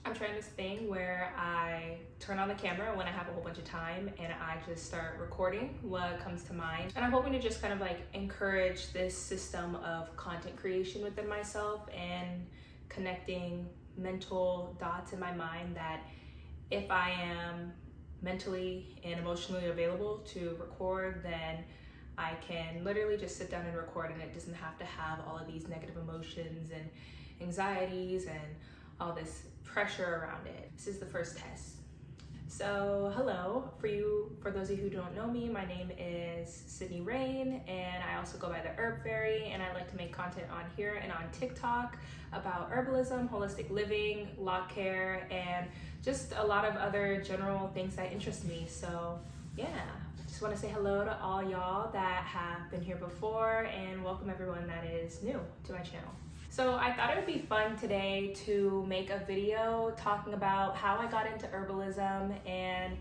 I'm trying this thing where I turn on the camera when I have a whole bunch of time and I just start recording what comes to mind. And I'm hoping to just kind of like encourage this system of content creation within myself and connecting mental dots in my mind that if I am mentally and emotionally available to record, then I can literally just sit down and record, and it doesn't have to have all of these negative emotions and anxieties and all this pressure around it. This is the first test. So hello, for those of you who don't know me, my name is Sydney and I also go by the Herb Fairy, and I like to make content on here and on TikTok about herbalism, holistic living, lock care, and just a lot of other general things that interest me. So yeah, just want to say hello to all y'all that have been here before and welcome everyone that is new to my channel. So I thought it would be fun today to make a video talking about how I got into herbalism and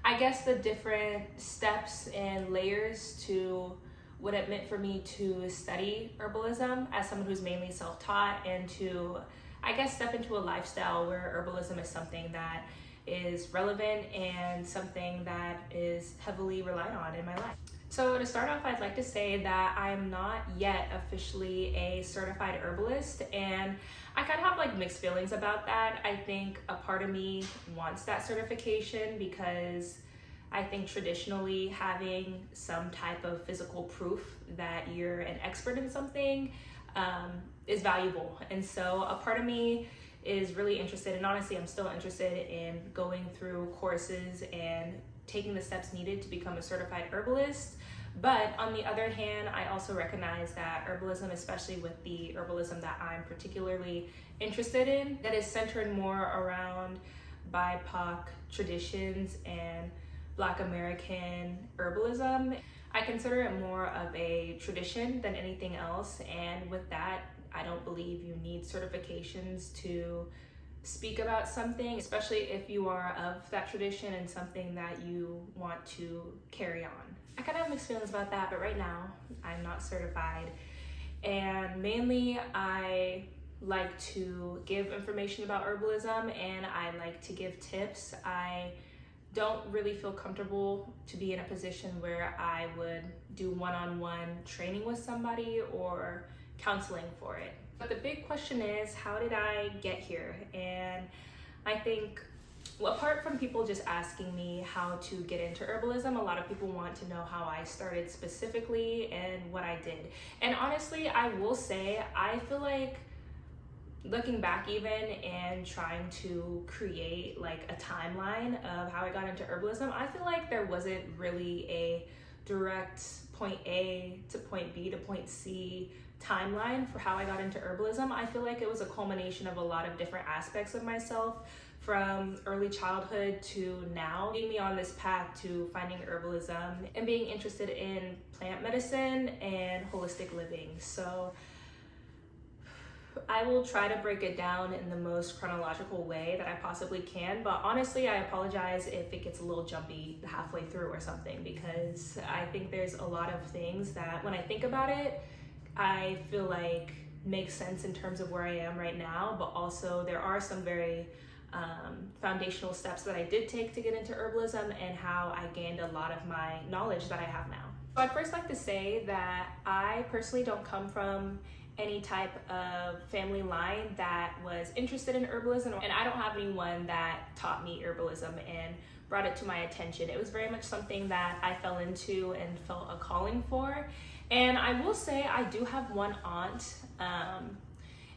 I guess the different steps and layers to what it meant for me to study herbalism as someone who's mainly self-taught, and to, I guess, step into a lifestyle where herbalism is something that is relevant and something that is heavily relied on in my life. So to start off, I'd like to say that I'm not yet officially a certified herbalist, and I kind of have like mixed feelings about that. I think a part of me wants that certification because I think traditionally having some type of physical proof that you're an expert in something is valuable. And so a part of me is really interested, and honestly I'm still interested in going through courses and taking the steps needed to become a certified herbalist. But on the other hand, I also recognize that herbalism, especially with the herbalism that I'm particularly interested in, that is centered more around BIPOC traditions and Black American herbalism, I consider it more of a tradition than anything else. And with that, I don't believe you need certifications to speak about something, especially if you are of that tradition and something that you want to carry on. I kind of have mixed feelings about that, but right now I'm not certified. And mainly I like to give information about herbalism and I like to give tips. I don't really feel comfortable to be in a position where I would do one-on-one training with somebody or counseling for it. But the big question is, how did I get here? And I think, well, apart from people just asking me how to get into herbalism, a lot of people want to know how I started specifically and what I did. And honestly, I will say, I feel like looking back even and trying to create like a timeline of how I got into herbalism, I feel like there wasn't really a direct point A to point B to point C timeline for how I got into herbalism. I feel like it was a culmination of a lot of different aspects of myself from early childhood to now, leading me on this path to finding herbalism and being interested in plant medicine and holistic living. So I will try to break it down in the most chronological way that I possibly can, but honestly, I apologize if it gets a little jumpy halfway through or something, because I think there's a lot of things that when I think about it, I feel like makes sense in terms of where I am right now, but also there are some very foundational steps that I did take to get into herbalism and how I gained a lot of my knowledge that I have now. So I'd first like to say that I personally don't come from any type of family line that was interested in herbalism, and I don't have anyone that taught me herbalism and brought it to my attention. It was very much something that I fell into and felt a calling for. And I will say I do have one aunt,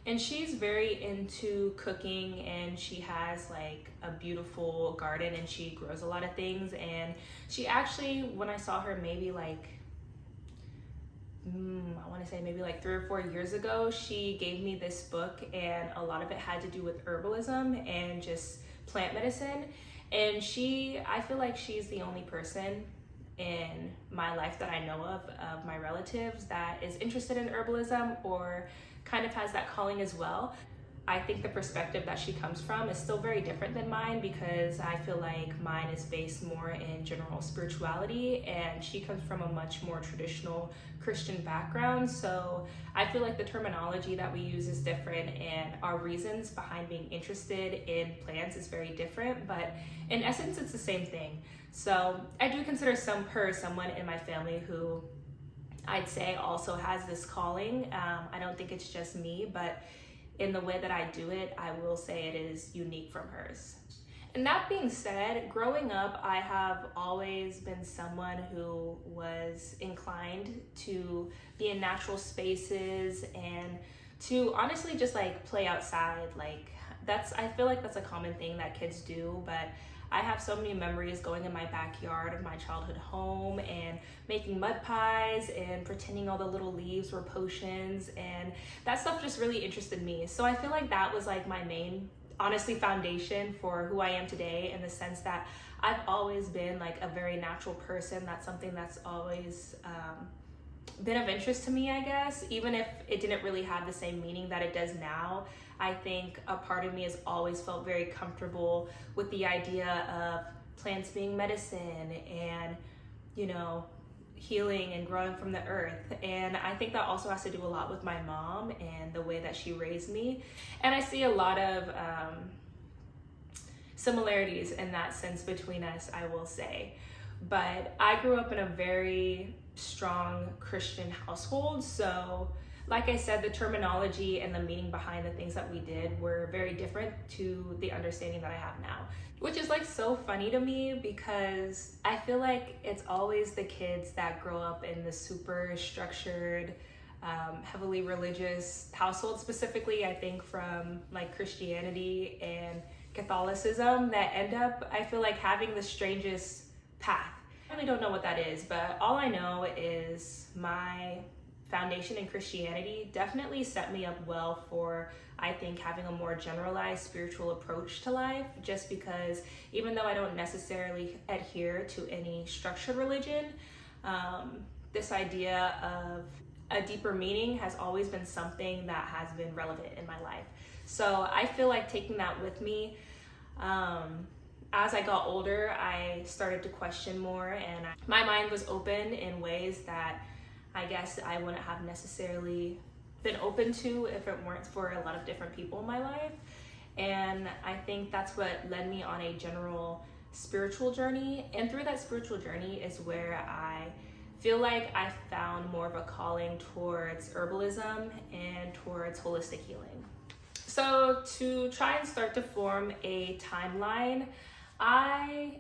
and she's very into cooking, and she has like a beautiful garden and she grows a lot of things. And she actually, when I saw her maybe like I want to say maybe like 3 or 4 years ago, she gave me this book, and a lot of it had to do with herbalism and just plant medicine. And I feel like she's the only person in my life that I know of my relatives that is interested in herbalism or kind of has that calling as well. I think the perspective that she comes from is still very different than mine, because I feel like mine is based more in general spirituality and she comes from a much more traditional Christian background. So I feel like the terminology that we use is different and our reasons behind being interested in plants is very different, but in essence it's the same thing. So I do consider someone in my family who I'd say also has this calling. I don't think it's just me, but in the way that I do it, I will say it is unique from hers. And that being said, growing up, I have always been someone who was inclined to be in natural spaces and to honestly just like play outside. I feel like that's a common thing that kids do, but I have so many memories going in my backyard of my childhood home and making mud pies and pretending all the little leaves were potions, and that stuff just really interested me. So I feel like that was like my main, honestly, foundation for who I am today, in the sense that I've always been like a very natural person. That's something that's always been of interest to me, I guess, even if it didn't really have the same meaning that it does now. I think a part of me has always felt very comfortable with the idea of plants being medicine and, you know, healing and growing from the earth. And I think that also has to do a lot with my mom and the way that she raised me. And I see a lot of similarities in that sense between us, I will say. But I grew up in a very strong Christian household, so like I said, the terminology and the meaning behind the things that we did were very different to the understanding that I have now, which is like so funny to me, because I feel like it's always the kids that grow up in the super structured, heavily religious household, specifically I think from like Christianity and Catholicism, that end up, I feel like, having the strangest path. I really don't know what that is, but all I know is my foundation in Christianity definitely set me up well for, I think, having a more generalized spiritual approach to life, just because even though I don't necessarily adhere to any structured religion, this idea of a deeper meaning has always been something that has been relevant in my life. So I feel like taking that with me, as I got older, I started to question more, and my mind was open in ways that I guess I wouldn't have necessarily been open to if it weren't for a lot of different people in my life. And I think that's what led me on a general spiritual journey. And through that spiritual journey is where I feel like I found more of a calling towards herbalism and towards holistic healing. So to try and start to form a timeline, I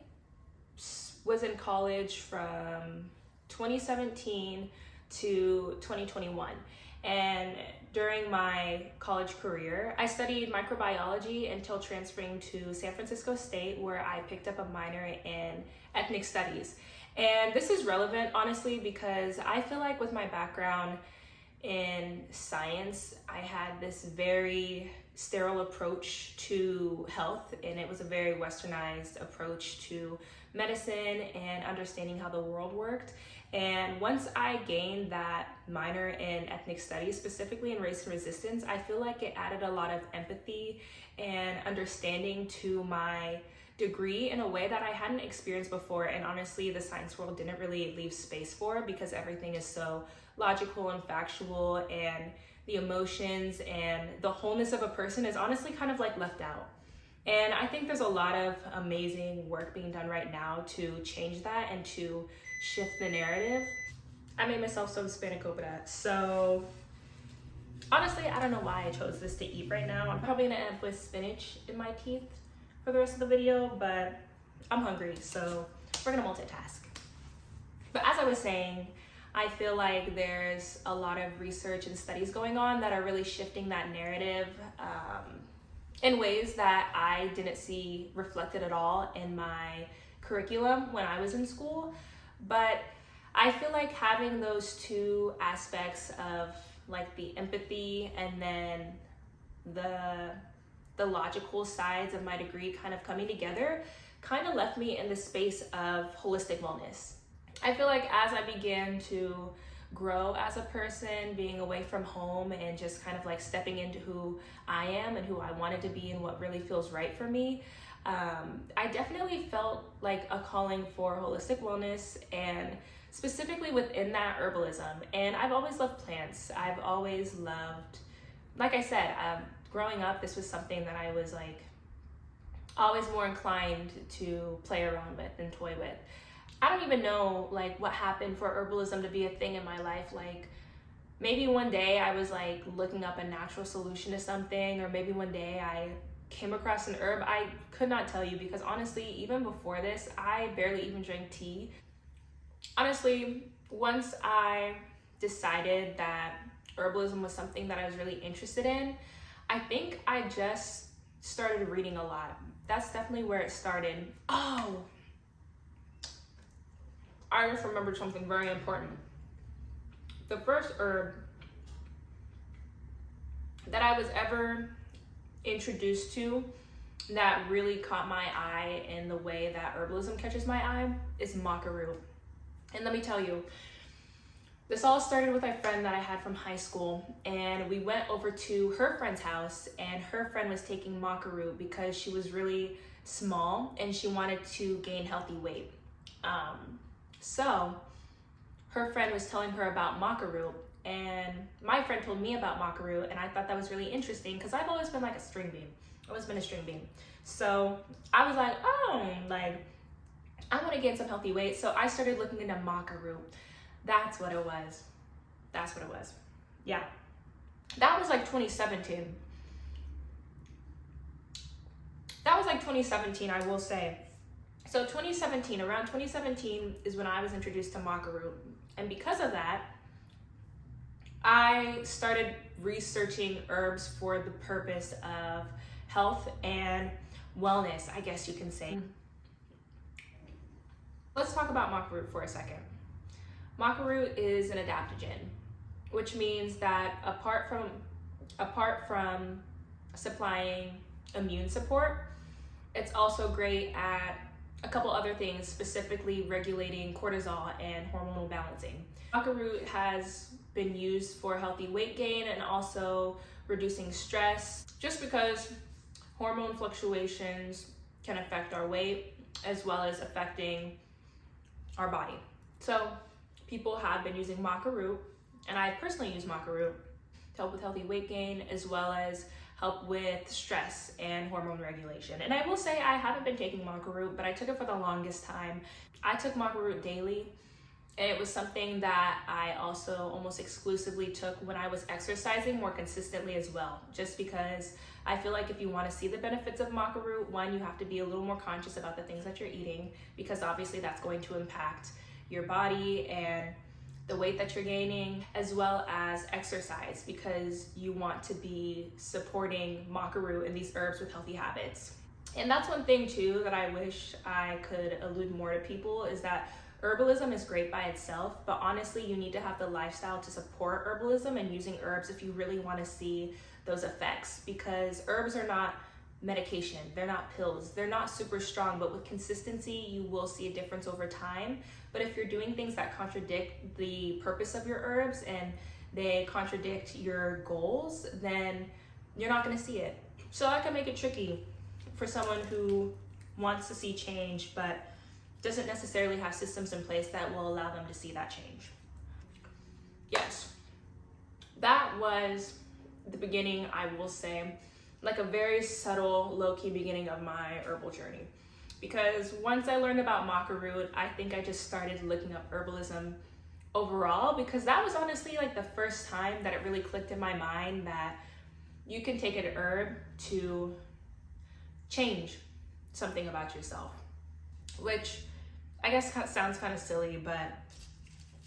was in college from 2017 to 2021. And during my college career, I studied microbiology until transferring to San Francisco State, where I picked up a minor in ethnic studies. And this is relevant, honestly, because I feel like with my background in science, I had this very sterile approach to health, and it was a very westernized approach to medicine and understanding how the world worked. And once I gained that minor in ethnic studies, specifically in race and resistance, I feel like it added a lot of empathy and understanding to my degree in a way that I hadn't experienced before. And honestly, the science world didn't really leave space for, because everything is so logical and factual, and the emotions and the wholeness of a person is honestly kind of like left out. And I think there's a lot of amazing work being done right now to change that and to shift the narrative. I made myself some spanakopita. So honestly, I don't know why I chose this to eat right now. I'm probably gonna end up with spinach in my teeth for the rest of the video, but I'm hungry, so we're gonna multitask. But as I was saying, I feel like there's a lot of research and studies going on that are really shifting that narrative in ways that I didn't see reflected at all in my curriculum when I was in school. But I feel like having those two aspects of like the empathy and then the logical sides of my degree kind of coming together kind of left me in the space of holistic wellness. I feel like as I began to grow as a person, being away from home and just kind of like stepping into who I am and who I wanted to be and what really feels right for me, I definitely felt like a calling for holistic wellness, and specifically within that, herbalism. And I've always loved plants. I've always loved, like I said, growing up, this was something that I was like always more inclined to play around with and toy with. I don't even know like what happened for herbalism to be a thing in my life. Like maybe one day I was like looking up a natural solution to something, or maybe one day I came across an herb. I could not tell you, because honestly, even before this, I barely even drank tea. Honestly, once I decided that herbalism was something that I was really interested in, I think I just started reading a lot. That's definitely where it started. Oh, I just remembered something very important. The first herb that I was ever introduced to that really caught my eye in the way that herbalism catches my eye is maca root. And let me tell you, this all started with a friend that I had from high school, and we went over to her friend's house, and her friend was taking maca root because she was really small and she wanted to gain healthy weight. So her friend was telling her about maca root, and my friend told me about maca root, and I thought that was really interesting because I've always been like a string bean. I've always been a string bean. So I was like, oh, like I want to gain some healthy weight. So I started looking into maca root. That's what it was. That's what it was. Yeah. That was like 2017. That was like 2017, I will say. So 2017, around 2017 is when I was introduced to maca root. And because of that, I started researching herbs for the purpose of health and wellness, I guess you can say. Let's talk about maca root for a second. Maca root is an adaptogen, which means that apart from supplying immune support, it's also great at a couple other things, specifically regulating cortisol and hormonal balancing. Maca root has been used for healthy weight gain and also reducing stress, just because hormone fluctuations can affect our weight as well as affecting our body. So people have been using maca root, and I personally use maca root to help with healthy weight gain as well as help with stress and hormone regulation. And I will say I haven't been taking maca root, but I took it for the longest time. I took maca root daily, and it was something that I also almost exclusively took when I was exercising more consistently as well, just because I feel like if you want to see the benefits of maca root, one, you have to be a little more conscious about the things that you're eating, because obviously that's going to impact your body and the weight that you're gaining, as well as exercise, because you want to be supporting maca root and these herbs with healthy habits. And that's one thing too that I wish I could allude more to people, is that herbalism is great by itself, but honestly you need to have the lifestyle to support herbalism and using herbs if you really want to see those effects, because herbs are not medication, they're not pills, they're not super strong, but with consistency you will see a difference over time. But if you're doing things that contradict the purpose of your herbs and they contradict your goals, then you're not going to see it. So that can make it tricky for someone who wants to see change but doesn't necessarily have systems in place that will allow them to see that change. Yes, that was the beginning, I will say, like a very subtle, low-key beginning of my herbal journey. Because once I learned about maca root, I think I just started looking up herbalism overall, because that was honestly like the first time that it really clicked in my mind that you can take an herb to change something about yourself, which I guess sounds kind of silly, but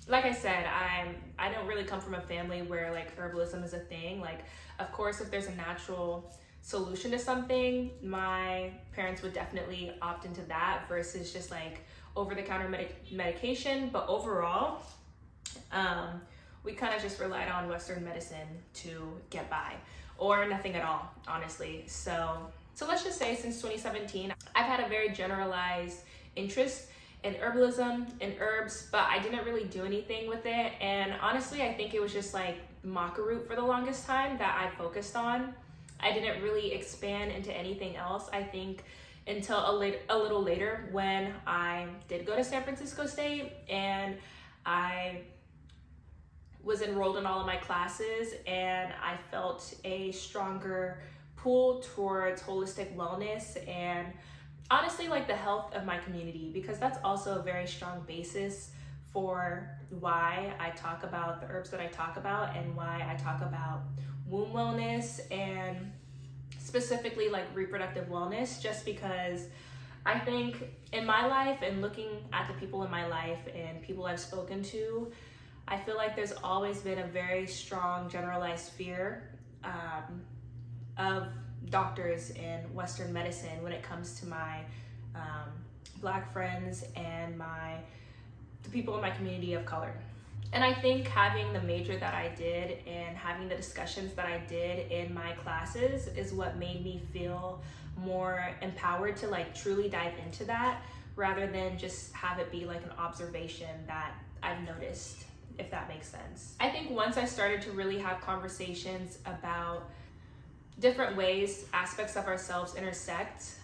like I said, I don't really come from a family where like herbalism is a thing. Like, of course, if there's a natural solution to something, my parents would definitely opt into that versus just like over-the-counter medication. But overall, we kind of just relied on Western medicine to get by, or nothing at all, honestly. So let's just say since 2017, I've had a very generalized interest in herbalism and herbs, but I didn't really do anything with it. And honestly, I think it was just like maca root for the longest time that I focused on. I didn't really expand into anything else, I think, until a little later when I did go to San Francisco State and I was enrolled in all of my classes, and I felt a stronger pull towards holistic wellness and honestly like the health of my community, because that's also a very strong basis for why I talk about the herbs that I talk about and why I talk about womb wellness and specifically like reproductive wellness, just because I think in my life and looking at the people in my life and people I've spoken to, I feel like there's always been a very strong generalized fear of doctors in Western medicine when it comes to my Black friends and the people in my community of color. And I think having the major that I did and having the discussions that I did in my classes is what made me feel more empowered to like truly dive into that, rather than just have it be like an observation that I've noticed, if that makes sense. I think once I started to really have conversations about different ways aspects of ourselves intersect,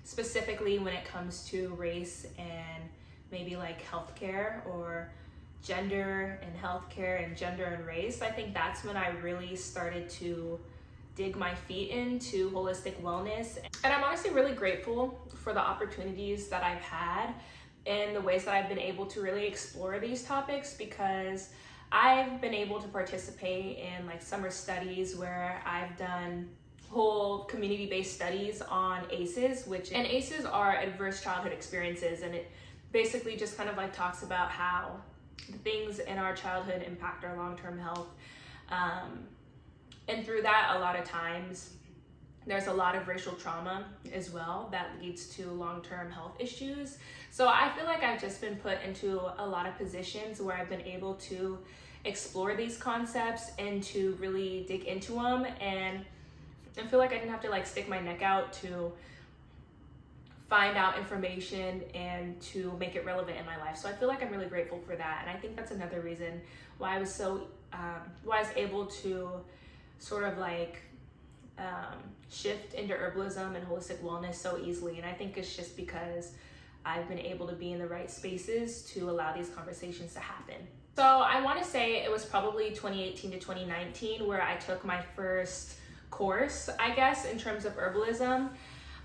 specifically when it comes to race and maybe like healthcare, or gender and healthcare and gender and race, I think that's when I really started to dig my feet into holistic wellness. And I'm honestly really grateful for the opportunities that I've had and the ways that I've been able to really explore these topics, because I've been able to participate in like summer studies where I've done whole community-based studies on ACEs, and ACEs are adverse childhood experiences, and it basically just kind of like talks about how the things in our childhood impact our long-term health. And through that, a lot of times there's a lot of racial trauma as well that leads to long-term health issues. So I feel like I've just been put into a lot of positions where I've been able to explore these concepts and to really dig into them, and I feel like I didn't have to like stick my neck out to find out information and to make it relevant in my life. So I feel like I'm really grateful for that. And I think that's another reason why I was why I was able to sort of like shift into herbalism and holistic wellness so easily. And I think it's just because I've been able to be in the right spaces to allow these conversations to happen. So I want to say it was probably 2018 to 2019 where I took my first course, I guess, in terms of herbalism.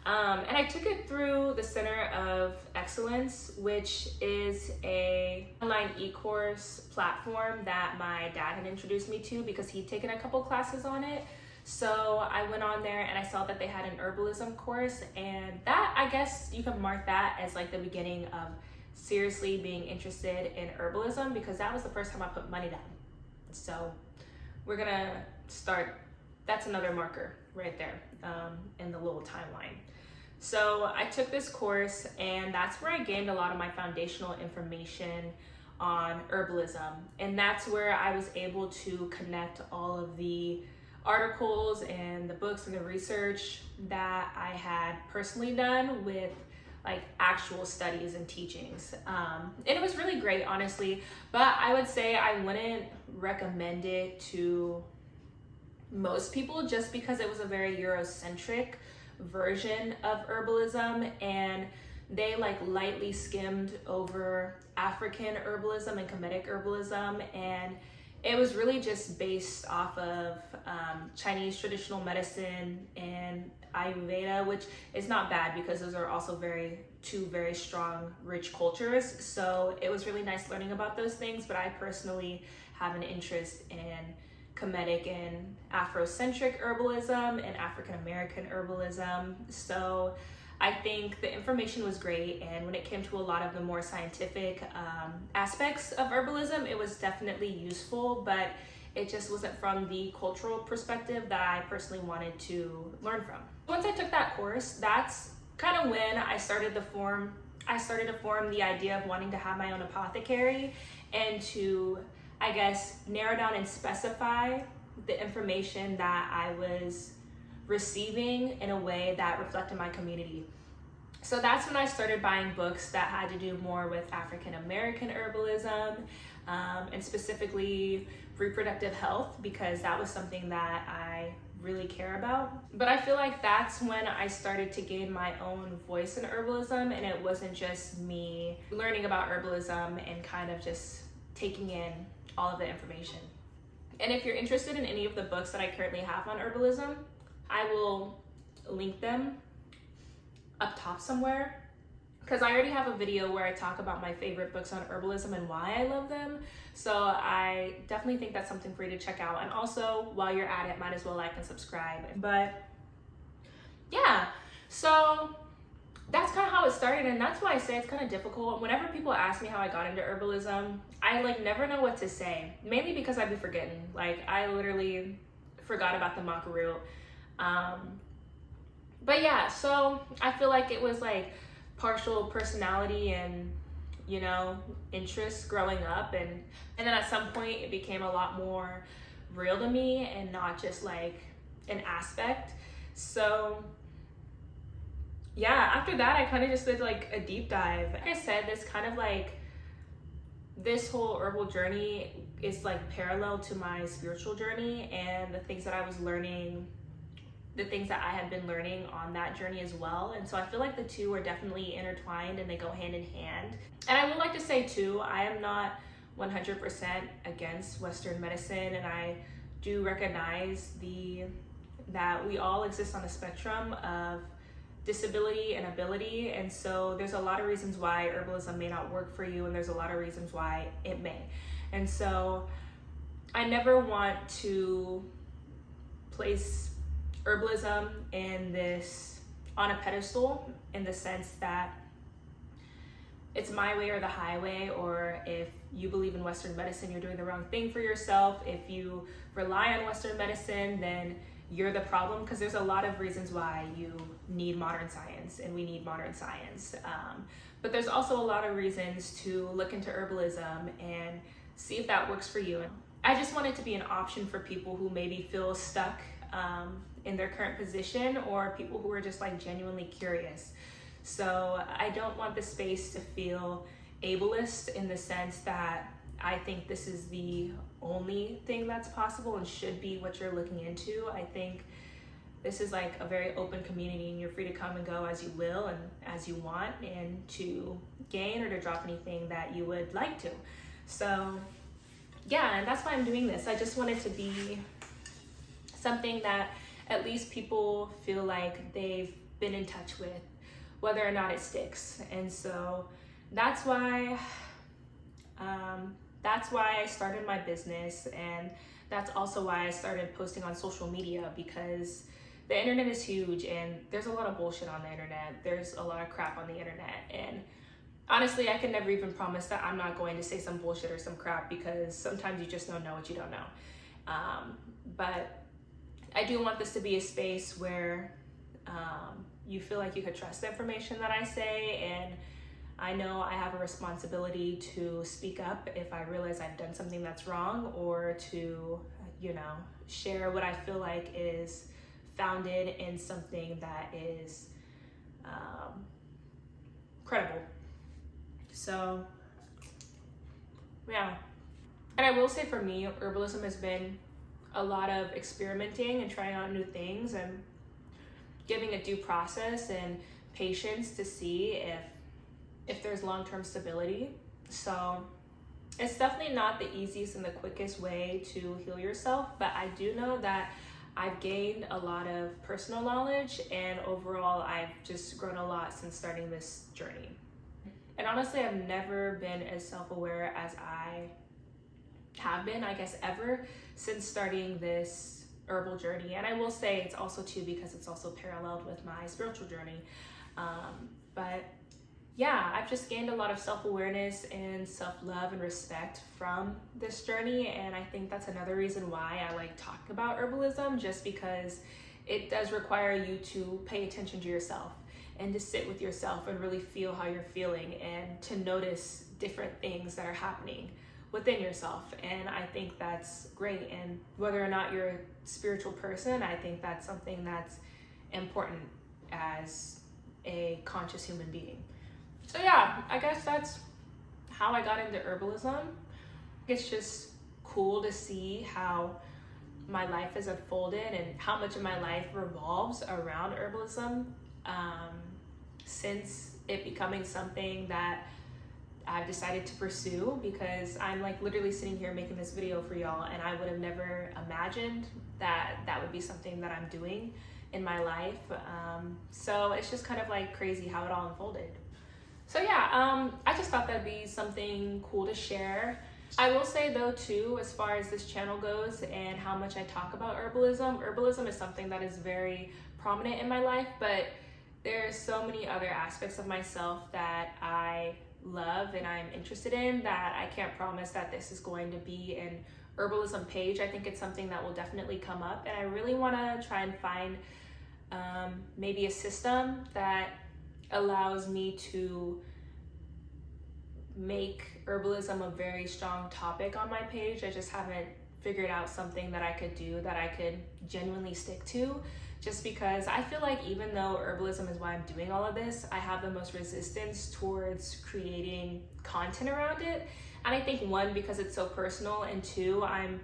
And I took it through the Center of Excellence, which is a online e-course platform that my dad had introduced me to because he'd taken a couple classes on it. So I went on there and I saw that they had an herbalism course, and that, I guess you can mark that as like the beginning of seriously being interested in herbalism, because that was the first time I put money down. So we're gonna start, that's another marker right there in the little timeline. So I took this course, and that's where I gained a lot of my foundational information on herbalism. And that's where I was able to connect all of the articles and the books and the research that I had personally done with like actual studies and teachings. And it was really great, honestly, but I would say I wouldn't recommend it to most people just because it was a very Eurocentric version of herbalism, and they like lightly skimmed over African herbalism and Kemetic herbalism, and it was really just based off of Chinese traditional medicine and Ayurveda, which is not bad because those are also two very strong, rich cultures. So it was really nice learning about those things, but I personally have an interest in Kemetic and Afrocentric herbalism and African American herbalism. So I think the information was great, and when it came to a lot of the more scientific aspects of herbalism, it was definitely useful, but it just wasn't from the cultural perspective that I personally wanted to learn from. Once I took that course, that's kind of when I started to form the idea of wanting to have my own apothecary and to, I guess, narrow down and specify the information that I was receiving in a way that reflected my community. So that's when I started buying books that had to do more with African American herbalism, and specifically reproductive health, because that was something that I really care about. But I feel like that's when I started to gain my own voice in herbalism, and it wasn't just me learning about herbalism and kind of just taking in all of the information. And if you're interested in any of the books that I currently have on herbalism, I will link them up top somewhere, because I already have a video where I talk about my favorite books on herbalism and why I love them. So I definitely think that's something for you to check out. And also, while you're at it, might as well like and subscribe. But yeah, so that's kind of how it started, and that's why I say it's kind of difficult. Whenever people ask me how I got into herbalism, I like never know what to say, mainly because I'd be forgetting. Like, I literally forgot about the maca root. But yeah, so I feel like it was like partial personality and, you know, interest growing up, and then at some point it became a lot more real to me and not just like an aspect. So yeah, after that I kind of just did like a deep dive. Like I said, this whole herbal journey is like parallel to my spiritual journey, and the things that I was learning, the things that I had been learning on that journey as well. And so I feel like the two are definitely intertwined and they go hand in hand. And I would like to say too, I am not 100% against Western medicine, and I do recognize that we all exist on a spectrum of disability and ability, and so there's a lot of reasons why herbalism may not work for you, and there's a lot of reasons why it may. And so I never want to place herbalism on a pedestal, in the sense that it's my way or the highway, or if you believe in Western medicine, you're doing the wrong thing for yourself. If you rely on Western medicine, then you're the problem, because there's a lot of reasons why you need modern science, and we need modern science. But there's also a lot of reasons to look into herbalism and see if that works for you. I just want it to be an option for people who maybe feel stuck in their current position, or people who are just like genuinely curious. So I don't want the space to feel ableist, in the sense that I think this is the only thing that's possible and should be what you're looking into. I think this is like a very open community, and you're free to come and go as you will and as you want, and to gain or to drop anything that you would like to. So yeah, and that's why I'm doing this. I just want it to be something that at least people feel like they've been in touch with, whether or not it sticks. And so that's why I started my business, and that's also why I started posting on social media, because the internet is huge and there's a lot of bullshit on the internet. There's a lot of crap on the internet, and honestly, I can never even promise that I'm not going to say some bullshit or some crap, because sometimes you just don't know what you don't know. But I do want this to be a space where you feel like you could trust the information that I say, and I know I have a responsibility to speak up if I realize I've done something that's wrong, or to, you know, share what I feel like is founded in something that is credible. So yeah. And I will say, for me, herbalism has been a lot of experimenting and trying out new things, and giving a due process and patience to see if there's long-term stability. So it's definitely not the easiest and the quickest way to heal yourself, but I do know that I've gained a lot of personal knowledge, and overall I've just grown a lot since starting this journey. And honestly, I've never been as self-aware as I have been, I guess, ever since starting this herbal journey. And I will say it's also too because it's also paralleled with my spiritual journey. But yeah, I've just gained a lot of self-awareness and self-love and respect from this journey. And I think that's another reason why I like talking about herbalism, just because it does require you to pay attention to yourself and to sit with yourself and really feel how you're feeling, and to notice different things that are happening within yourself. And I think that's great. And whether or not you're a spiritual person, I think that's something that's important as a conscious human being. So yeah, I guess that's how I got into herbalism. It's just cool to see how my life has unfolded and how much of my life revolves around herbalism, since it becoming something that I've decided to pursue, because I'm like literally sitting here making this video for y'all, and I would have never imagined that that would be something that I'm doing in my life. So it's just kind of like crazy how it all unfolded. So yeah, I just thought that'd be something cool to share. I will say though too, as far as this channel goes and how much I talk about herbalism is something that is very prominent in my life, but there's so many other aspects of myself that I love and I'm interested in that I can't promise that this is going to be an herbalism page. I think it's something that will definitely come up, and I really want to try and find maybe a system that allows me to make herbalism a very strong topic on my page. I just haven't figured out something that I could do that I could genuinely stick to, just because I feel like even though herbalism is why I'm doing all of this, I have the most resistance towards creating content around it. And I think one, because it's so personal, and two, I'm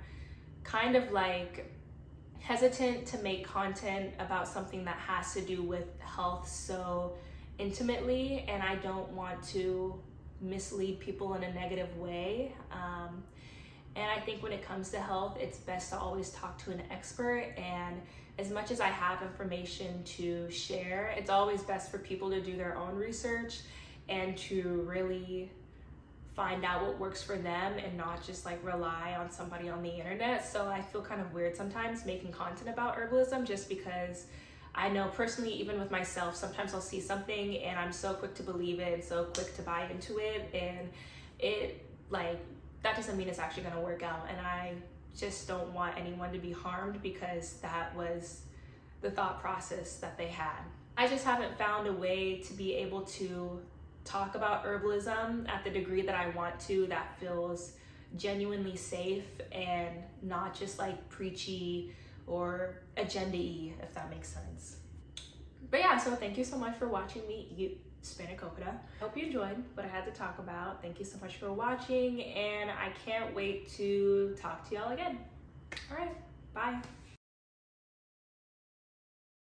kind of like hesitant to make content about something that has to do with health so intimately, and I don't want to mislead people in a negative way. And I think when it comes to health, it's best to always talk to an expert, and as much as I have information to share, it's always best for people to do their own research and to really find out what works for them and not just like rely on somebody on the internet. So I feel kind of weird sometimes making content about herbalism, just because I know personally, even with myself, sometimes I'll see something and I'm so quick to believe it and so quick to buy into it, and it like, that doesn't mean it's actually gonna work out. And I just don't want anyone to be harmed because that was the thought process that they had. I just haven't found a way to be able to talk about herbalism at the degree that I want to, that feels genuinely safe and not just like preachy or agenda-y, if that makes sense. But yeah, so thank you so much for watching me eat spanakopita. Hope you enjoyed what I had to talk about. Thank you so much for watching, and I can't wait to talk to y'all again. All right, bye.